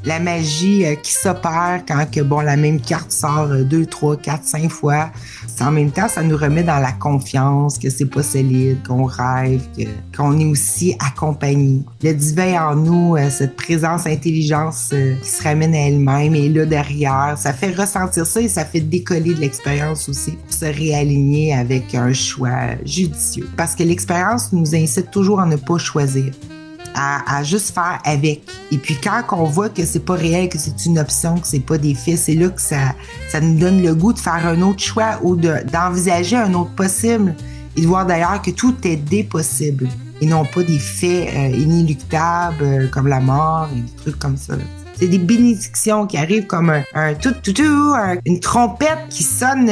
la magie qui s'opère quand que, bon, la même carte sort 2, 3, 4, 5 fois. En même temps, ça nous remet dans la confiance que c'est pas solide, qu'on rêve, qu'on est aussi accompagné. Le divin en nous, cette présence intelligence qui se ramène à elle-même est là derrière. Ça fait ressentir ça et ça fait décoller de l'expérience aussi pour se réaligner avec un choix judicieux. Parce que l'expérience nous incite toujours à ne pas choisir. À juste faire avec. Et puis quand on voit que c'est pas réel, que c'est une option, que c'est pas des faits, c'est là que ça nous donne le goût de faire un autre choix ou d'envisager un autre possible et de voir d'ailleurs que tout est des possibles et non pas des faits inéluctables comme la mort et des trucs comme ça. C'est des bénédictions qui arrivent comme un une trompette qui sonne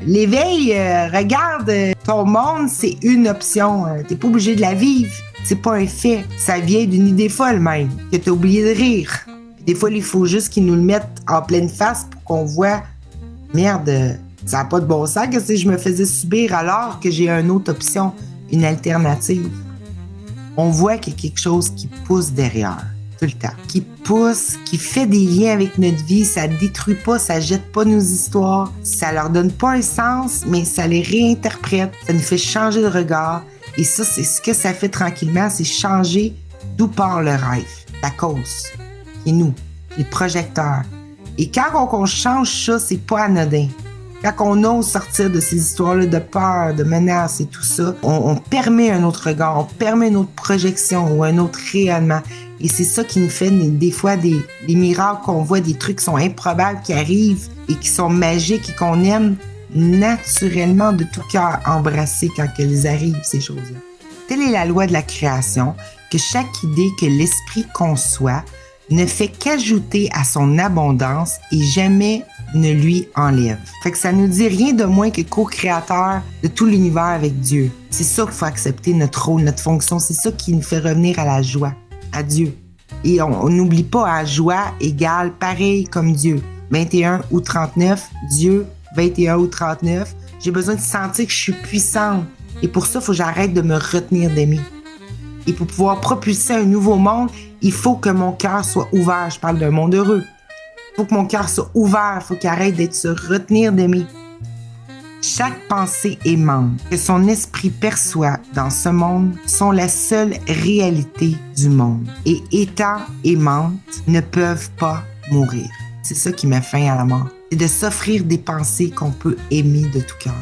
l'éveil. Regarde, ton monde, c'est une option. T'es pas obligé de la vivre. C'est pas un fait. Ça vient d'une idée folle même, que t'as oublié de rire. Puis des fois, il faut juste qu'ils nous le mettent en pleine face pour qu'on voit, merde, ça n'a pas de bon sens que si je me faisais subir alors que j'ai une autre option, une alternative. On voit qu'il y a quelque chose qui pousse derrière, tout le temps. Qui pousse, qui fait des liens avec notre vie. Ça détruit pas, ça jette pas nos histoires. Ça leur donne pas un sens, mais ça les réinterprète. Ça nous fait changer de regard. Et ça, c'est ce que ça fait tranquillement, c'est changer d'où part le rêve, la cause, qui est nous, les projecteurs. Et quand on change ça, c'est pas anodin. Quand on ose sortir de ces histoires-là de peur, de menaces et tout ça, on permet un autre regard, on permet une autre projection ou un autre rayonnement. Et c'est ça qui nous fait des fois des miracles qu'on voit, des trucs qui sont improbables, qui arrivent et qui sont magiques et qu'on aime naturellement de tout cœur embrasser quand elles arrivent, ces choses-là. Telle est la loi de la création, que chaque idée que l'esprit conçoit ne fait qu'ajouter à son abondance et jamais ne lui enlève. Fait que ça nous dit rien de moins que co-créateur de tout l'univers avec Dieu. C'est ça qu'il faut accepter, notre rôle, notre fonction. C'est ça qui nous fait revenir à la joie, à Dieu. Et on n'oublie pas, à joie égale pareil comme Dieu. 21 ou 39, Dieu 21 ou 39, j'ai besoin de sentir que je suis puissante. Et pour ça, il faut que j'arrête de me retenir d'aimer. Et pour pouvoir propulser un nouveau monde, il faut que mon cœur soit ouvert. Je parle d'un monde heureux. Il faut que mon cœur soit ouvert. Il faut qu'il arrête d'être se retenir d'aimer. Chaque pensée aimante que son esprit perçoit dans ce monde sont la seule réalité du monde. Et étant aimantes, ne peuvent pas mourir. C'est ça qui met fin à la mort. C'est de s'offrir des pensées qu'on peut aimer de tout cœur.